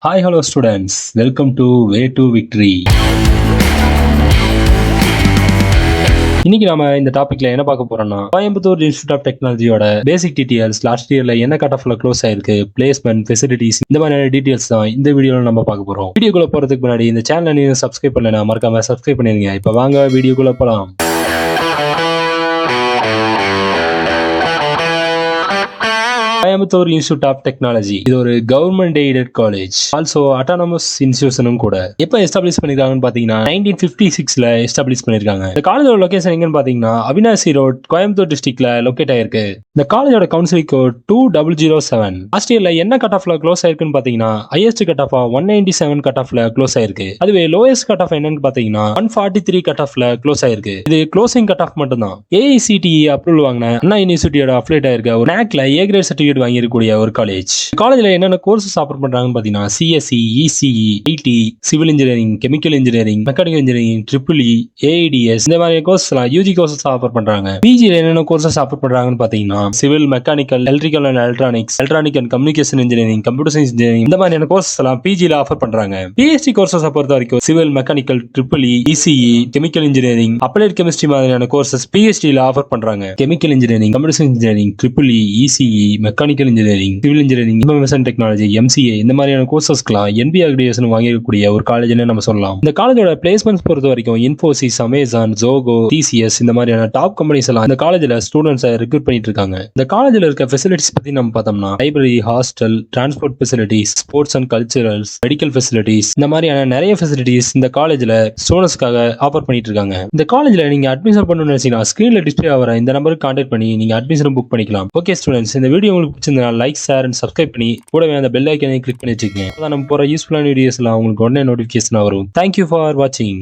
Hi, hello students. Welcome to Way to Victory. இன்னைக்கு நாம இந்த டாபிக்ல என்ன பார்க்க போறோம்னா கோயம்புத்தூர் இன்ஸ்டியூட் ஆஃப் டெக்னாலஜியோட பேசிக் டீடைல்ஸ் லாஸ்ட் இயர்ல என்ன கட் ஆஃப்ல க்ளோஸ் ஆயிருக்கு, பிளேஸ்மெண்ட், ஃபெசிலிட்டிஸ், இந்த மாதிரியான டீடைல்ஸ் தான் இந்த வீடியோல நம்ம பார்க்க போறோம். வீடியோக்குள்ள போறதுக்கு முன்னாடி இந்த சேனலை நீங்க சப்ஸ்கிரைப் பண்ணலனா மறக்காம சப்ஸ்கிரைப் பண்ணிருங்க. இப்ப வாங்க வீடியோக்குள்ள போலாம். கோயம்புத்தூர் இன்ஸ்டியூட் ஆஃப் டெக்னாலஜி இது ஒரு government aided college, also autonomous இன்ஸ்டிடியூஷனும் கூட. எப்ப எஸ்டாப்ளிஷ் பண்ணிருக்காங்கன்னு பாத்தீங்கன்னா 1956ல எஸ்டாப்ளிஷ் பண்ணிருக்காங்க. இந்த காலேஜோட லொகேஷன் எங்கன்னு பாத்தீங்கன்னா அவினாசி ரோட், கோயம்புத்தூர் டிஸ்ட்ரிக்ட்ல லொகேட் ஆயிருக்கு. இந்த காலேஜோட கவுன்சிலிங் கோட் 2007. லாஸ்ட் இயர்ல என்ன கட் ஆஃப்ல க்ளோஸ் ஆயிருக்குன்னு பாத்தீங்கன்னா ஹையஸ்ட் கட் ஆஃப் 197 கட் ஆஃப்ல க்ளோஸ் ஆயிருக்கு. அதுவே லோயஸ்ட் கட் ஆஃப் என்னன்னு பாத்தீங்கன்னா 143 கட் ஆஃப்ல க்ளோஸ் ஆயிருக்கு. இது க்ளோசிங் கட் ஆஃப் மட்டும் தான். AICTE அப்ரூவல் வாங்கின அண்ணா யூனிவர்சிட்டியோட அஃபிலியேட் ஆயிருக்க ஒரு NACல A கிரேட் சர்டிஃபிகேட் வாங்கிருக்கக்கூடிய ஒரு காலேஜ். காலேஜ்ல என்னென்ன கோர்சஸ் ஆஃபர் பண்றாங்கன்னு பாத்தீங்கன்னா CSE, ECE, IT, civil engineering, chemical engineering, mechanical engineering, EEE, AIDS இந்த மாதிரி கோர்ஸ் எல்லாம் UG கோர்சஸ் ஆஃபர் பண்றாங்க. PGல என்னென்ன கோர்சஸ் ஆஃபர் பண்றாங்கன்னு பாத்தீங்கன்னா civil, mechanical, electrical and electronics, electronic and communication engineering, computer science engineering இந்த மாதிரியான கோர்சஸ் எல்லாம் PGல ஆஃபர் பண்றாங்க. PhD கோர்சஸ் பொறுத்த வரைக்கும் civil, mechanical, EEE, ECE, chemical engineering, applied chemistry மாதிரியான கோர்சஸ் PhDல ஆஃபர் பண்றாங்க. Chemical engineering, computer science engineering, EEE, ECE, mechanical engineering, civil engineering, information technology, MCA இந்த மாதிரியான கோர்சஸ்க்குலாம் NB அக்ரிடேஷன் வாங்கியிருக்கக்கூடிய ஒரு காலேஜ்னு நம்ம சொல்லலாம். இந்த காலேஜோட பிளேஸ்மெண்ட்ஸ் பொறுத்த வரைக்கும் இன்ஃபோசிஸ், அமேசான், ஜோகோ, TCS இந்த மாதிரியான டாப் கம்பெனிஸ் எல்லாம் இந்த காலேஜ்ல ஸ்டூடெண்ட்ஸை ரெக்ரூட் பண்ணிட்டு இருக்காங்க. இந்த காலேஜ்ல இருக்க ஃபெசிலிட்டிஸ் பத்தி நம்ம பார்த்தோம்னா library, hostel, transport facilities, sports and culturals, medical facilities இந்த மாதிரியான நிறைய ஃபெசிலிட்டிஸ் இந்த காலேஜ்ல ஸ்டூடெண்ட்ஸ்க்காக ஆஃபர் பண்ணிட்டு இருக்காங்க. இந்த காலேஜ்ல நீங்க அட்மிஷன் பண்ணணும்னு நினைச்சீங்கன்னா ஸ்கிரீன்ல டிஸ்பிளே ஆகிற இந்த நம்பருக்கு கான்டாக்ட் பண்ணி நீங்க அட்மிஷன் புக் பண்ணிக்கலாம். ஓகே ஸ்டூடெண்ட்ஸ், இந்த வீடியோ உங்களுக்கு பிடிச்சிருந்தா லைக், ஷேர் அண்ட் சப்ஸ்கிரைப் பண்ணி கூடவே அந்த பெல் ஐக்கனை கிளிக் பண்ணி வச்சுக்கோங்க. அதான் நம்ம போற யூஸ்ஃபுல்லான வீடியோஸ்லாம் உங்களுக்கு உடனே நோட்டிஃபிகேஷன் வரும். தேங்க்யூ ஃபார் வாட்சிங்.